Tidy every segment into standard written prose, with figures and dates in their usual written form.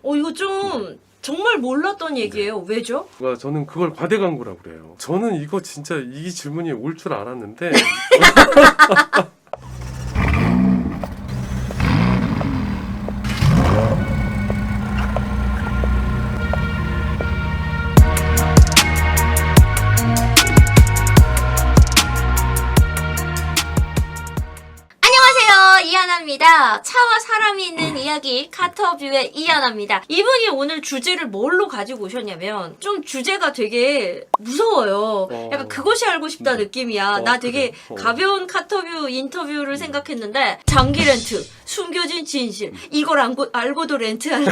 이거 좀 정말 몰랐던 얘기예요. 왜죠? 저는 그걸 과대광고라고 그래요. 저는 이거 진짜 이 질문이 올 줄 알았는데 이하나입니다. 차와 사람이 있는 이야기 카터뷰의 이하나입니다. 이분이 오늘 주제를 뭘로 가지고 오셨냐면 좀 주제가 되게 무서워요. 약간 그것이 알고 싶다 느낌이야. 나 되게 가벼운 카터뷰 인터뷰를 생각했는데 장기 렌트, 숨겨진 진실 이걸 알고도 렌트하는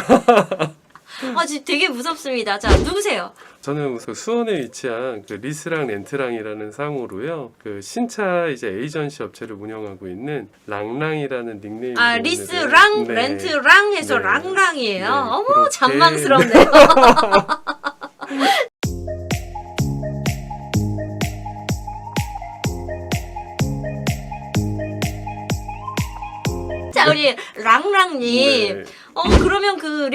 지금 되게 무섭습니다. 자, 누구세요? 저는 수원에 위치한 그 리스랑 렌트랑이라는 상호로요. 그 신차 이제 에이전시 업체를 운영하고 있는 랑랑이라는 닉네임. 리스랑 네. 렌트랑 해서 네. 랑랑이에요. 네, 어머, 그렇게. 잔망스럽네요. 자, 우리 랑랑님. 네. 그러면 그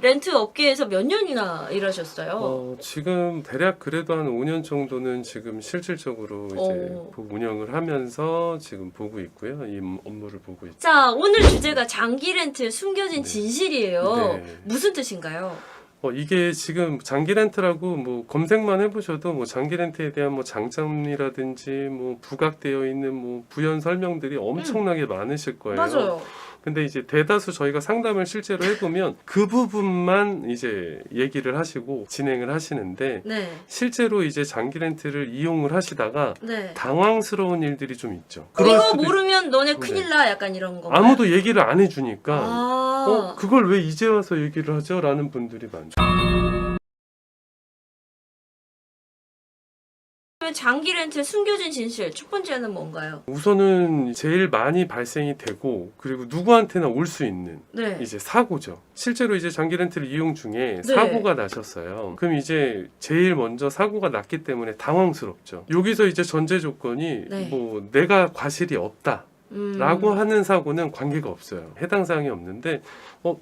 렌트 업계에서 몇 년이나 일하셨어요? 지금 대략 그래도 한 5년 정도는 지금 실질적으로 이제 운영을 하면서 지금 보고 있고요. 이 업무를 보고 있죠. 자, 오늘 주제가 장기 렌트 숨겨진 네. 진실이에요. 네. 무슨 뜻인가요? 이게 지금 장기 렌트라고 뭐 검색만 해보셔도 뭐 장기 렌트에 대한 뭐 장점이라든지 뭐 부각되어 있는 뭐 부연 설명들이 엄청나게 많으실 거예요. 맞아요. 근데 이제 대다수 저희가 상담을 실제로 해보면 그 부분만 이제 얘기를 하시고 진행을 하시는데 네. 실제로 이제 장기 렌트를 이용을 하시다가 네. 당황스러운 일들이 좀 있죠. 이거 모르면 너네 큰일 나 약간 이런 거. 아무도 얘기를 안 해주니까 그걸 왜 이제 와서 얘기를 하죠? 라는 분들이 많죠. 장기 렌트 숨겨진 진실 첫 번째는 뭔가요? 우선은 제일 많이 발생이 되고 그리고 누구한테나 올 수 있는 네. 이제 사고죠. 실제로 이제 장기 렌트를 이용 중에 네. 사고가 나셨어요. 그럼 이제 제일 먼저 사고가 났기 때문에 당황스럽죠. 여기서 이제 전제 조건이 네. 뭐 내가 과실이 없다. 라고 하는 사고는 관계가 없어요. 해당 사항이 없는데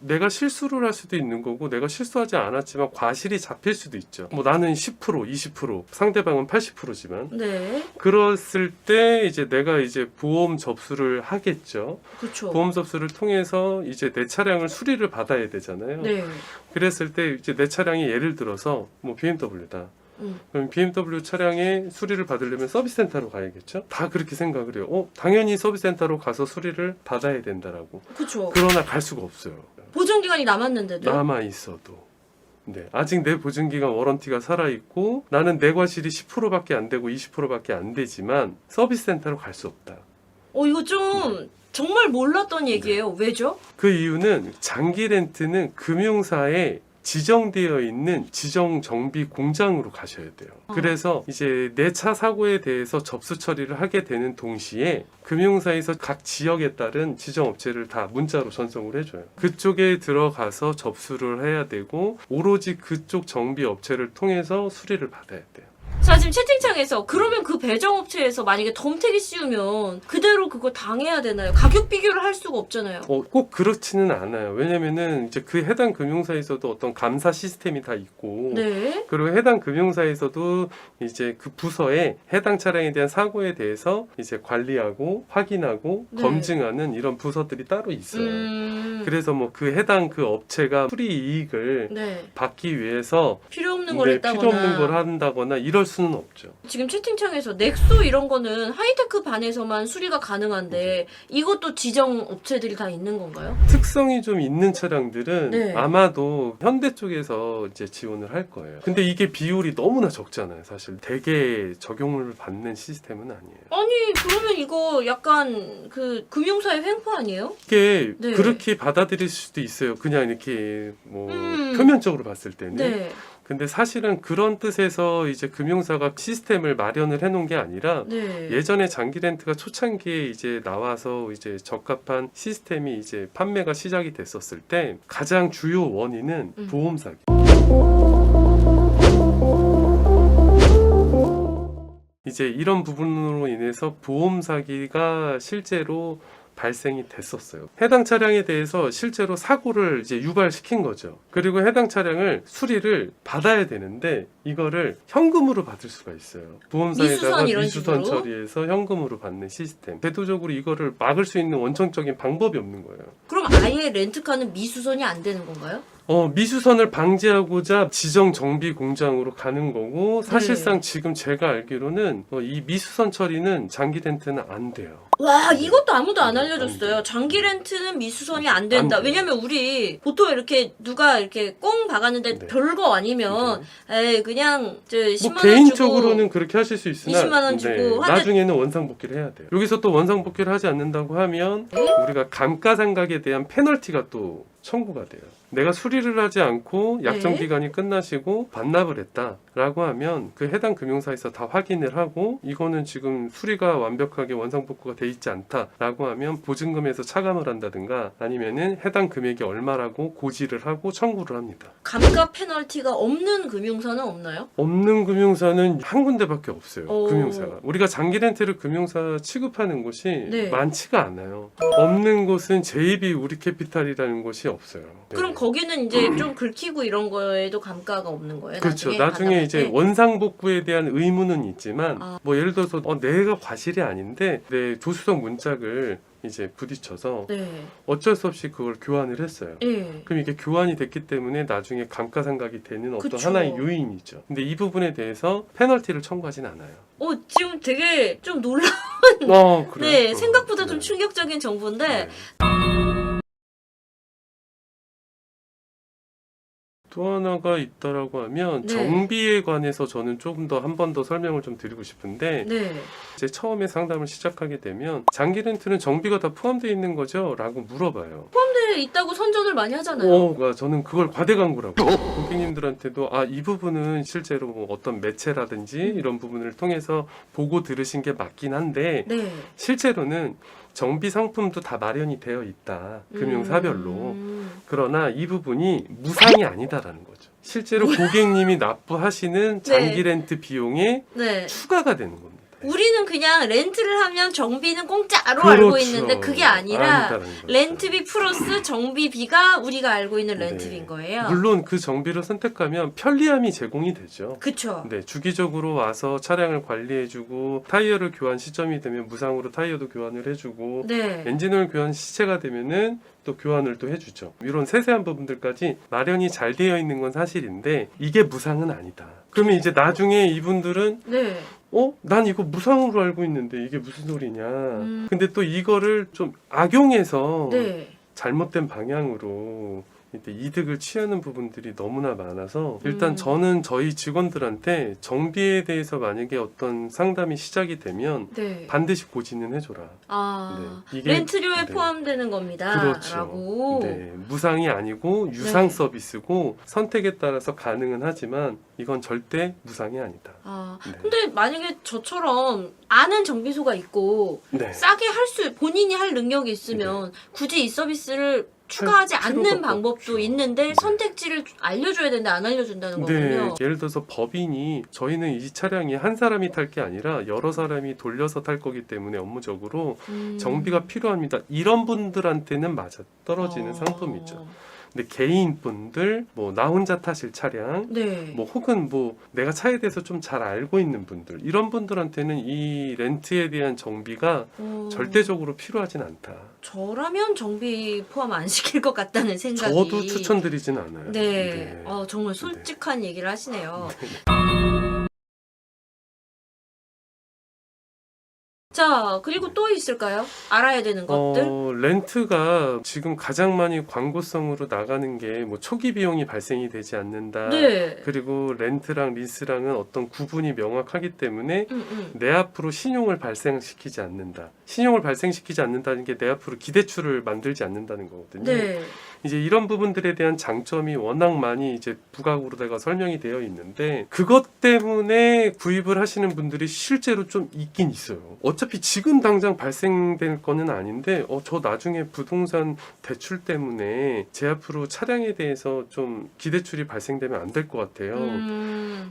내가 실수를 할 수도 있는 거고 내가 실수하지 않았지만 과실이 잡힐 수도 있죠. 뭐 나는 10%, 20%, 상대방은 80%지만 네. 그랬을 때 이제 내가 이제 보험 접수를 하겠죠. 그렇죠. 보험 접수를 통해서 이제 내 차량을 수리를 받아야 되잖아요. 네. 그랬을 때 이제 내 차량이 예를 들어서 뭐 BMW다. 그럼 BMW 차량의 수리를 받으려면 서비스 센터로 가야겠죠? 다 그렇게 생각을 해요. 당연히 서비스 센터로 가서 수리를 받아야 된다라고. 그렇죠. 그러나 갈 수가 없어요. 보증 기간이 남았는데도. 남아 있어도. 네, 아직 내 보증기간 워런티가 살아있고 나는 내 과실이 10%밖에 안 되고 20%밖에 안 되지만 서비스 센터로 갈 수 없다. 이거 좀 정말 몰랐던 얘기예요. 왜죠? 그 이유는 장기 렌트는 금융사에 지정되어 있는 지정 정비 공장으로 가셔야 돼요. 그래서 이제 내 차 사고에 대해서 접수 처리를 하게 되는 동시에 금융사에서 각 지역에 따른 지정 업체를 다 문자로 전송을 해줘요. 그쪽에 들어가서 접수를 해야 되고 오로지 그쪽 정비 업체를 통해서 수리를 받아야 돼요. 자, 지금 채팅창에서 그러면 그 배정업체에서 만약에 덤태기 씌우면 그대로 그거 당해야 되나요? 가격 비교를 할 수가 없잖아요. 꼭 그렇지는 않아요. 왜냐면은 이제 그 해당 금융사에서도 어떤 감사 시스템이 다 있고 네. 그리고 해당 금융사에서도 이제 그 부서에 해당 차량에 대한 사고에 대해서 이제 관리하고 확인하고 네. 검증하는 이런 부서들이 따로 있어요. 그래서 뭐 그 해당 그 업체가 수리 이익을 네. 받기 위해서 필요 없는 걸 했다거나. 필요 없는 걸 한다거나 이럴 수는 없죠. 지금 채팅창에서 넥소 이런 거는 하이테크 반에서만 수리가 가능한데 이것도 지정 업체들이 다 있는 건가요? 특성이 좀 있는 차량들은 네. 아마도 현대 쪽에서 이제 지원을 할 거예요. 근데 이게 비율이 너무나 적잖아요. 사실 대개 적용을 받는 시스템은 아니에요. 아니 그러면 이거 약간 그 금융사의 횡포 아니에요? 이게 네. 그렇게 받아들일 수도 있어요. 그냥 이렇게 뭐 표면적으로 봤을 때는. 네. 근데 사실은 그런 뜻에서 이제 금융사가 시스템을 마련을 해놓은 게 아니라 네. 예전에 장기 렌트가 초창기에 이제 나와서 이제 적합한 시스템이 이제 판매가 시작이 됐었을 때 가장 주요 원인은 보험 사기. 이제 이런 부분으로 인해서 보험 사기가 실제로 발생이 됐었어요. 해당 차량에 대해서 실제로 사고를 이제 유발시킨 거죠. 그리고 해당 차량을 수리를 받아야 되는데 이거를 현금으로 받을 수가 있어요. 보험사에다가 미수선 이런 미수선 식으로? 처리해서 현금으로 받는 시스템. 제도적으로 이거를 막을 수 있는 원천적인 방법이 없는 거예요. 그럼 아예 렌트카는 미수선이 안 되는 건가요? 미수선을 방지하고자 지정 정비 공장으로 가는 거고 사실상 네. 지금 제가 알기로는 이 미수선 처리는 장기 렌트는 안 돼요. 와, 네. 이것도 아무도 안 네, 알려줬어요. 안 장기 렌트는 미수선이 안 된다. 안 돼요. 왜냐면 우리 보통 이렇게 누가 이렇게 꽁 박았는데 네. 별거 아니면 에이 그냥 저 10만 뭐 원 개인적으로는 주고 그렇게 하실 수 있으나 20만 원 주고 하는- 나중에는 원상복귀를 해야 돼요. 여기서 또 원상복귀를 하지 않는다고 하면 네? 우리가 감가상각에 대한 페널티가 또 청구가 돼요. 내가 수리를 하지 않고 약정 네. 기간이 끝나시고 반납을 했다라고 하면 그 해당 금융사에서 다 확인을 하고 이거는 지금 수리가 완벽하게 원상복구가 돼 있지 않다라고 하면 보증금에서 차감을 한다든가 아니면은 해당 금액이 얼마라고 고지를 하고 청구를 합니다. 감가 페널티가 없는 금융사는 없나요? 없는 금융사는 한 군데밖에 없어요. 오. 금융사가. 우리가 장기 렌트를 금융사 취급하는 곳이 네. 많지가 않아요. 없는 곳은 JB 우리캐피탈이라는 곳이 없어요. 네. 그럼 거기는 이제 좀 긁히고 이런 거에도 감가가 없는 거예요? 그렇죠. 나중에 나중에 반납할 이제 때? 원상복구에 대한 의무는 있지만 아. 뭐 예를 들어서 내가 과실이 아닌데 내 조수석 문짝을 이제 부딪혀서 네. 어쩔 수 없이 그걸 교환을 했어요. 예. 그럼 이게 교환이 됐기 때문에 나중에 감가상각이 되는 어떤 그쵸. 하나의 요인이죠. 근데 이 부분에 대해서 페널티를 청구하진 않아요. 지금 되게 좀 놀라. 그래요? 네, 생각보다 좀 네. 충격적인 정보인데. 네. 또 하나가 있다라고 하면 네. 정비에 관해서 저는 조금 더 한 번 더 설명을 좀 드리고 싶은데 네. 이제 처음에 상담을 시작하게 되면 장기 렌트는 정비가 다 포함되어 있는 거죠? 라고 물어봐요. 포함되어 있다고 선전을 많이 하잖아요. 저는 그걸 과대 광고라고 고객님들한테도 이 부분은 실제로 뭐 어떤 매체라든지 이런 부분을 통해서 보고 들으신 게 맞긴 한데 네. 실제로는 정비 상품도 다 마련이 되어 있다. 금융사별로. 그러나 이 부분이 무상이 아니다라는 거죠. 실제로 고객님이 납부하시는 장기 렌트 비용에 네. 추가가 되는 겁니다. 우리는 그냥 렌트를 하면 정비는 공짜로 그렇죠. 알고 있는데 그게 아니라 아니다라는 거죠. 렌트비 플러스 정비비가 우리가 알고 있는 네. 렌트비인 거예요. 물론 그 정비를 선택하면 편리함이 제공이 되죠. 그쵸. 네, 주기적으로 와서 차량을 관리해주고 타이어를 교환 시점이 되면 무상으로 타이어도 교환을 해주고 네. 엔진오일 교환 시체가 되면은 또 교환을 또 해주죠. 이런 세세한 부분들까지 마련이 잘 되어 있는 건 사실인데 이게 무상은 아니다. 그러면 이제 나중에 이분들은 네. 난 이거 무상으로 알고 있는데 이게 무슨 소리냐. 근데 또 이거를 좀 악용해서 네. 잘못된 방향으로 이득을 취하는 부분들이 너무나 많아서 일단 음. 저는 저희 직원들한테 정비에 대해서 만약에 어떤 상담이 시작이 되면 네. 반드시 고지는 해줘라. 네. 이게 렌트료에 네. 포함되는 겁니다. 그렇죠. 라고. 네, 무상이 아니고 유상 네. 서비스고 선택에 따라서 가능은 하지만 이건 절대 무상이 아니다. 네. 근데 만약에 저처럼 아는 정비소가 있고 네. 싸게 본인이 할 능력이 있으면 굳이 이 서비스를 추가하지 할 필요가 않는 방법도 없죠. 있는데 네. 선택지를 알려줘야 되는데 안 알려준다는 네, 거군요. 예를 들어서 법인이 저희는 이 차량이 한 사람이 탈 게 아니라 여러 사람이 돌려서 탈 거기 때문에 업무적으로 정비가 필요합니다. 이런 분들한테는 맞아 떨어지는 상품이죠. 근데 개인 분들, 뭐 나 혼자 타실 차량, 네. 뭐 혹은 뭐 내가 차에 대해서 좀 잘 알고 있는 분들 이런 분들한테는 이 렌트에 대한 정비가 절대적으로 필요하진 않다. 저라면 정비 포함 안 시킬 것 같다는 생각이. 저도 추천드리진 않아요. 네. 정말 솔직한 얘기를 하시네요. 자, 그리고 또 있을까요? 알아야 되는 것들? 렌트가 지금 가장 많이 광고성으로 나가는 게 뭐 초기 비용이 발생이 되지 않는다. 네. 그리고 렌트랑 리스랑은 어떤 구분이 명확하기 때문에 내 앞으로 신용을 발생시키지 않는다. 신용을 발생시키지 않는다는 게 내 앞으로 기대출을 만들지 않는다는 거거든요. 네. 이제 이런 부분들에 대한 장점이 워낙 많이 이제 부각으로다가 설명이 되어 있는데 그것 때문에 구입을 하시는 분들이 실제로 좀 있긴 있어요. 어차피 지금 당장 발생될 거는 아닌데 저 나중에 부동산 대출 때문에 제 앞으로 차량에 대해서 좀 기대출이 발생되면 안 될 것 같아요.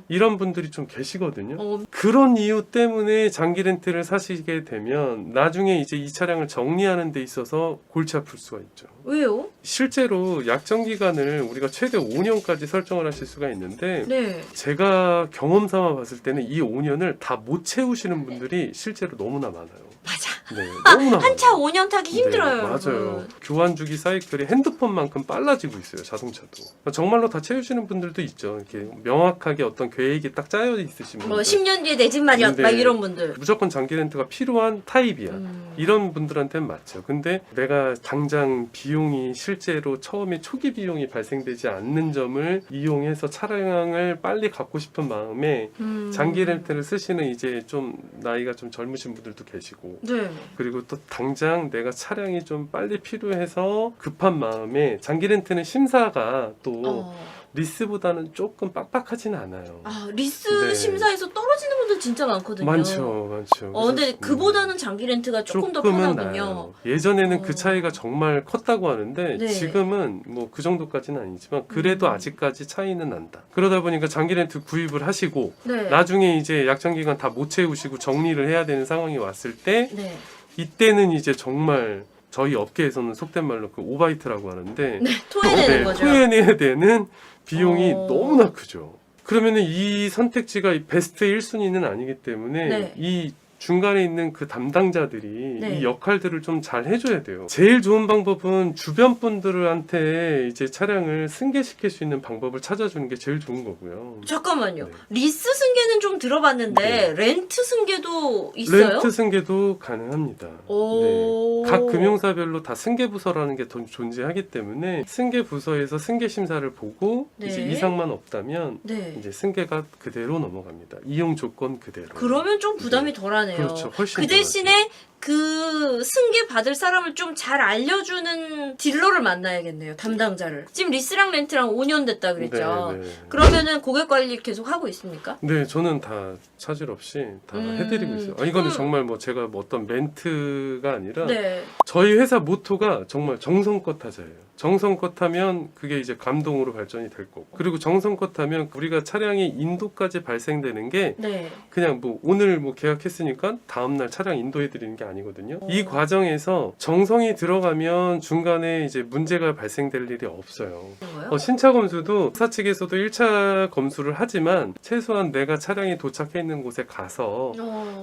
이런 분들이 좀 계시거든요. 어. 그런 이유 때문에 장기 렌트를 사시게 되면 나중에 이제 이 차량을 정리하는 데 있어서 골치 아플 수가 있죠. 왜요? 실제로 약정 기간을 우리가 최대 5년까지 설정을 하실 수가 있는데 네. 제가 경험 삼아 봤을 때는 이 5년을 다 못 채우시는 분들이 실제로 너무나 많아요. 맞아. 네, 너무나 한 차 많아요. 5년 타기 힘들어요. 네, 맞아요. 여러분. 교환 주기 사이클이 핸드폰만큼 빨라지고 있어요. 자동차도. 정말로 다 채우시는 분들도 있죠. 이렇게 명확하게 어떤 계획이 딱 짜여 있으신 분들. 뭐 10년 뒤에 내 집 마련 네. 막 이런 분들. 무조건 장기 렌트가 필요한 타입이야. 이런 분들한테는 맞죠. 근데 내가 당장 비용이 실제로 처음에 초기 비용이 발생되지 않는 점을 이용해서 차량을 빨리 갖고 싶은 마음에 장기 렌트를 쓰시는 이제 좀 나이가 좀 젊으신 분들도 계시고 네. 그리고 또 당장 내가 차량이 좀 빨리 필요해서 급한 마음에 장기 렌트는 심사가 또 리스보다는 조금 빡빡하진 않아요. 아, 리스 네. 심사에서 심사에서 떨어지는 분들 진짜 많거든요. 많죠. 근데 그래서, 그보다는 장기 렌트가 조금 더 조금은 편하군요. 나아요. 예전에는 어. 그 차이가 정말 컸다고 하는데 네. 지금은 뭐 그 정도까지는 아니지만 그래도 아직까지 차이는 난다. 그러다 보니까 장기 렌트 구입을 하시고 네. 나중에 이제 약정 기간 다 못 채우시고 정리를 해야 되는 상황이 왔을 때 네. 이때는 이제 정말 저희 업계에서는 속된 말로 그 오바이트라고 하는데 네. 토해내는 네, 거죠. 토해내야 되는 비용이 어. 너무나 크죠. 그러면은 이 선택지가 베스트 1순위는 아니기 때문에 네. 이 중간에 있는 그 담당자들이 네. 이 역할들을 좀 잘 해줘야 돼요. 제일 좋은 방법은 주변 분들한테 이제 차량을 승계시킬 수 있는 방법을 찾아주는 게 제일 좋은 거고요. 잠깐만요. 네. 리스 승계는 좀 들어봤는데 네. 렌트 승계도 있어요? 렌트 승계도 가능합니다. 오. 네. 각 금융사별로 다 승계부서라는 게 존재하기 때문에 승계부서에서 승계 심사를 보고 네. 이제 이상만 없다면 네. 이제 승계가 그대로 넘어갑니다. 이용 조건 그대로. 그러면 좀 부담이 덜하네요. 그렇죠. 훨씬 그 대신에 그 승계 받을 사람을 좀 잘 알려주는 딜러를 만나야겠네요. 담당자를. 지금 리스랑 렌트랑 5년 됐다 그랬죠. 네, 네. 그러면은 고객 관리 계속 하고 있습니까? 네, 저는 다 차질 없이 다 해드리고 있어요. 이거는 정말 뭐 제가 뭐 어떤 멘트가 아니라 네. 저희 회사 모토가 정말 정성껏 하자예요. 정성껏 하면 그게 이제 감동으로 발전이 될 거고 그리고 정성껏 하면 우리가 차량이 인도까지 발생되는 게 네. 그냥 뭐 오늘 뭐 계약했으니까 다음날 차량 인도해 드리는 게 아니거든요. 이 과정에서 정성이 들어가면 중간에 이제 문제가 발생될 일이 없어요. 뭐요? 신차 검수도 회사 측에서도 1차 검수를 하지만 최소한 내가 차량이 도착해 있는 곳에 가서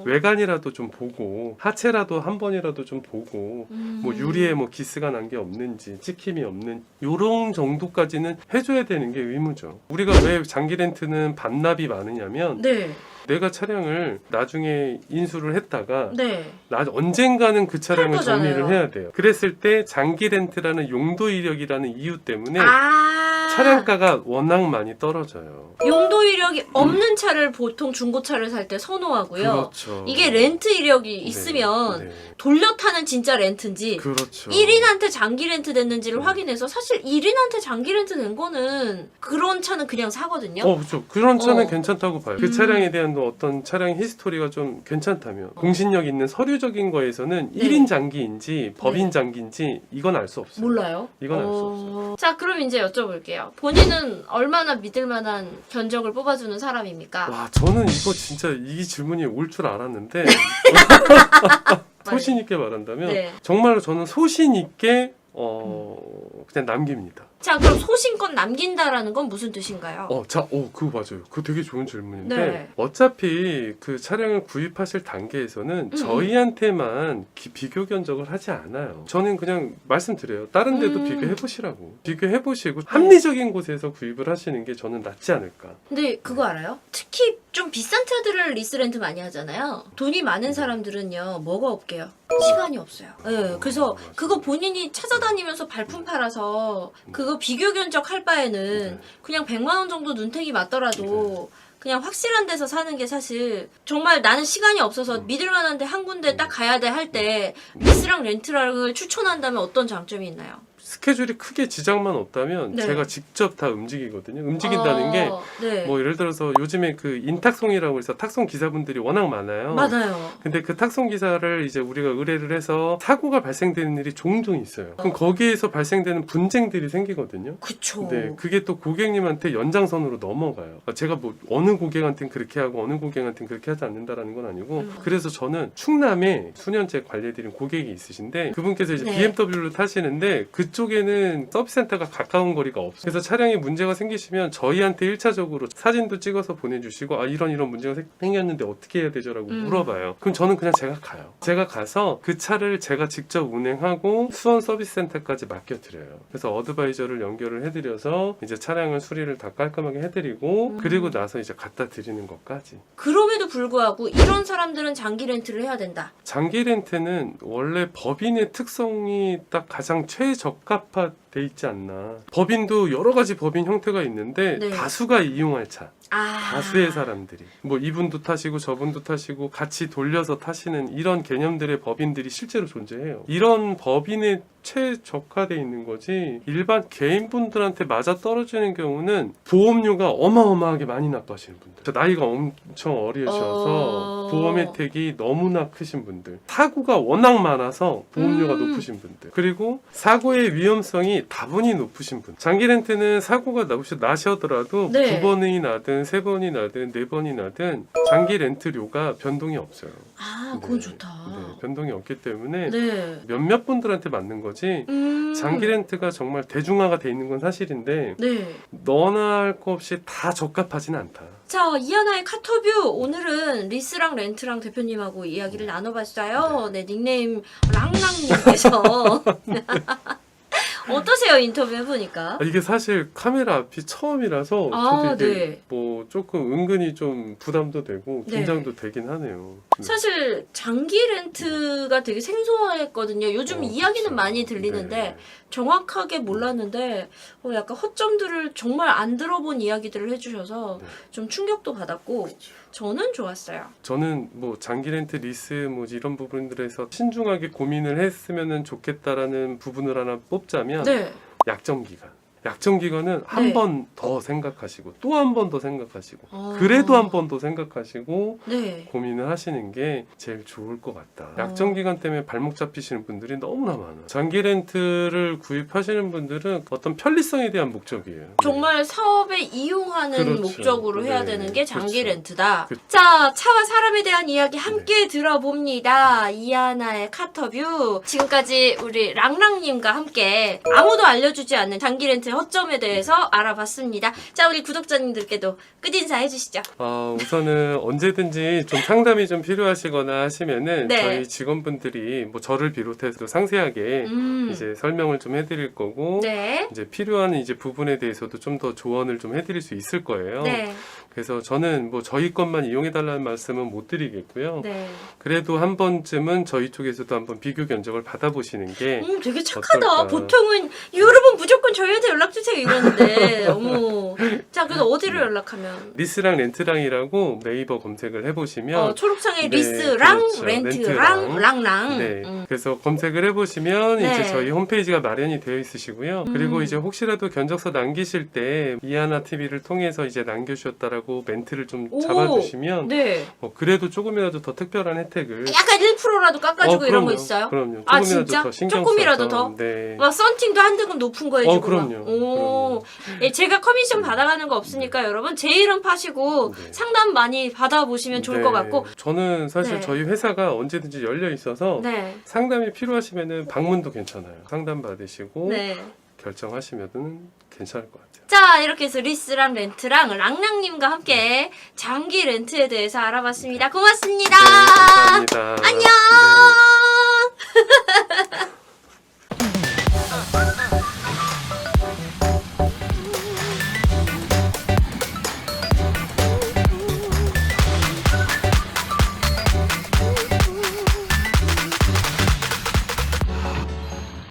외관이라도 좀 보고 하체라도 한 번이라도 좀 보고 뭐 유리에 뭐 기스가 난 게 없는지 찍힘이 없는 요런 정도까지는 해줘야 되는 게 의무죠. 우리가 왜 장기 렌트는 반납이 많으냐면 네. 내가 차량을 나중에 인수를 했다가 네. 언젠가는 그 차량을 팔 거잖아요. 정리를 해야 돼요. 그랬을 때 장기 렌트라는 용도 이력이라는 이유 때문에 아. 차량가가 워낙 많이 떨어져요. 용도 이력이 없는 차를 보통 중고차를 살 때 선호하고요. 그렇죠. 이게 렌트 이력이 네, 있으면 네. 돌려 타는 진짜 렌트인지 그렇죠. 1인한테 장기 렌트 됐는지를 네. 확인해서 사실 1인한테 장기 렌트 된 거는 그런 차는 그냥 사거든요. 그렇죠. 그런 차는 어. 괜찮다고 봐요. 그 차량에 대한 어떤 차량 히스토리가 좀 괜찮다면 공신력 있는 서류적인 거에서는 네. 1인 장기인지 법인 장기인지 이건 알 수 없어요. 몰라요? 이건 알 수 없어요. 자, 그럼 이제 여쭤볼게요. 본인은 얼마나 믿을 만한 견적을 뽑아주는 사람입니까? 와, 저는 이거 진짜 이 질문이 올 줄 알았는데 소신 있게 말한다면 네. 정말로 저는 소신 있게 그냥 남깁니다. 자, 그럼 소신껏 남긴다라는 건 무슨 뜻인가요? 그거 맞아요. 그거 되게 좋은 질문인데 네. 어차피 그 차량을 구입하실 단계에서는 저희한테만 비교 견적을 하지 않아요. 저는 그냥 말씀드려요. 다른 데도 비교해 보시라고. 비교해 보시고 합리적인 곳에서 구입을 하시는 게 저는 낫지 않을까. 근데 그거 알아요? 특히 좀 비싼 차들을 리스렌트 많이 하잖아요. 돈이 많은 사람들은요, 뭐가 없게요? 시간이 없어요. 네, 그래서 맞아요. 그거 본인이 찾아다니면서 발품 팔아서 그거 비교 견적 할 바에는 네. 그냥 100만 원 정도 눈탱이 맞더라도 그냥 확실한 데서 사는 게 사실 정말 나는 시간이 없어서 믿을 만한데 한 군데 딱 가야 돼 할 때 리스랑 렌트랑을 추천한다면 어떤 장점이 있나요? 스케줄이 크게 지장만 없다면 네. 제가 직접 다 움직이거든요. 움직인다는 게 네. 뭐 예를 들어서 요즘에 그 인탁송이라고 해서 탁송 기사분들이 워낙 많아요. 맞아요. 근데 그 탁송 기사를 이제 우리가 의뢰를 해서 사고가 발생되는 일이 종종 있어요. 그럼 거기에서 발생되는 분쟁들이 생기거든요. 그쵸. 네, 그게 또 고객님한테 연장선으로 넘어가요. 제가 뭐 어느 고객한테는 그렇게 하고 어느 고객한테는 그렇게 하지 않는다라는 건 아니고 그래서 저는 충남에 수년째 관리해드린 고객이 있으신데 그분께서 이제 네. BMW를 타시는데 그쪽에는 서비스 센터가 가까운 거리가 없어요. 그래서 차량에 문제가 생기시면 저희한테 1차적으로 사진도 찍어서 보내주시고 아 이런 문제가 생겼는데 어떻게 해야 되죠? 라고 물어봐요. 그럼 저는 그냥 제가 가요. 제가 가서 그 차를 제가 직접 운행하고 수원 서비스 센터까지 맡겨드려요. 그래서 어드바이저를 연결을 해드려서 이제 차량을 수리를 다 깔끔하게 해드리고 그리고 나서 이제 갖다 드리는 것까지. 그럼에도 불구하고 이런 사람들은 장기 렌트를 해야 된다. 장기 렌트는 원래 법인의 특성이 딱 가장 최적합화돼 있지 않나. 법인도 여러 가지 법인 형태가 있는데 네. 다수가 이용할 차. 아. 다수의 사람들이 뭐 이분도 타시고 저분도 타시고 같이 돌려서 타시는 이런 개념들의 법인들이 실제로 존재해요. 이런 법인에 최적화되어 있는 거지 일반 개인분들한테 맞아 떨어지는 경우는 보험료가 어마어마하게 많이 납부하시는 분들, 나이가 엄청 어리셔서 보험 혜택이 너무나 크신 분들, 사고가 워낙 많아서 보험료가 높으신 분들, 그리고 사고의 위험성이 다분히 높으신 분. 장기 렌트는 사고가 나시더라도 네. 2번이 나든 3번이 나든 4번이 나든 장기 렌트료가 변동이 없어요. 아, 그건 네. 좋다. 네, 변동이 없기 때문에 네. 몇몇 분들한테 맞는 거지. 장기 렌트가 정말 대중화가 돼 있는 건 사실인데 네. 너나 할 거 없이 다 적합하진 않다. 자, 이하나의 카터뷰. 오늘은 리스랑 렌트랑 대표님하고 이야기를 나눠봤어요. 네, 닉네임 랑랑님께서 어떠세요? 인터뷰 해보니까. 이게 사실 카메라 앞이 처음이라서 아, 저도 이게 네. 뭐 조금 은근히 좀 부담도 되고 네. 긴장도 되긴 하네요. 사실 장기 렌트가 되게 생소했거든요. 요즘 이야기는 그렇죠. 많이 들리는데 네. 정확하게 몰랐는데 약간 허점들을 정말 안 들어본 이야기들을 해주셔서 네. 좀 충격도 받았고 저는 좋았어요. 저는 뭐 장기 렌트 리스 뭐 이런 부분들에서 신중하게 고민을 했으면 좋겠다라는 부분을 하나 뽑자면 네. 약정 기간. 약정 기간은 한 네. 번 더 생각하시고 또 한 번 더 생각하시고 어. 그래도 한 번 더 생각하시고 네. 고민을 하시는 게 제일 좋을 것 같다. 약정 기간 때문에 발목 잡히시는 분들이 너무나 많아요. 장기 렌트를 구입하시는 분들은 어떤 편리성에 대한 목적이에요. 정말 사업에 이용하는 그렇죠. 목적으로 해야 네. 되는 게 장기 그렇죠. 렌트다. 그- 자, 차와 사람에 대한 이야기 함께 들어봅니다. 이하나의 카터뷰. 지금까지 우리 랑랑님과 함께 아무도 알려주지 않는 장기 렌트의 허점에 대해서 알아봤습니다. 자, 우리 구독자님들께도 끝인사 해주시죠. 우선은 언제든지 좀 상담이 좀 필요하시거나 하시면은 네. 저희 직원분들이 뭐 저를 비롯해서 상세하게 이제 설명을 좀 해드릴 거고 네. 이제 필요한 이제 부분에 대해서도 좀 더 조언을 좀 해드릴 수 있을 거예요. 네. 그래서 저는 뭐 저희 것만 이용해달라는 말씀은 못 드리겠고요. 네. 그래도 한 번쯤은 저희 쪽에서도 한번 비교 견적을 받아보시는 게 되게 착하다. 어떨까? 보통은 여러분 무조건 저희한테 연락주세요 이러는데 어머. 자, 그래서 어디로 연락하면? 리스랑 렌트랑이라고 네이버 검색을 해보시면 초록창에 네, 리스랑 그렇죠. 렌트랑 랑랑. 네. 그래서 검색을 해보시면 네. 이제 저희 홈페이지가 마련이 되어 있으시고요. 그리고 이제 혹시라도 견적서 남기실 때 이하나 TV를 통해서 이제 남겨주셨다라고 멘트를 좀 오. 잡아주시면 네. 그래도 조금이라도 더 특별한 혜택을 약간 1%라도 깎아주고 이런 거 그럼요. 있어요? 그럼요. 아, 조금이라도 진짜? 더 신경 조금이라도 써서. 더? 네. 막 썬팅도 한 등급 높은 거 해주고. 그럼요. 막. 오. 예, 제가 커미션 받아가는 거 없으니까 여러분 제 이름 파시고 네. 상담 많이 받아보시면 좋을 네. 것 같고. 저는 사실 네. 저희 회사가 언제든지 열려 있어서 네. 상담이 필요하시면은 방문도 괜찮아요. 상담 받으시고 네. 결정하시면은 괜찮을 것 같아요. 자, 이렇게 해서 리스랑 렌트랑 랑랑님과 함께 장기 렌트에 대해서 알아봤습니다. 고맙습니다. 네, 감사합니다. 안녕. 네.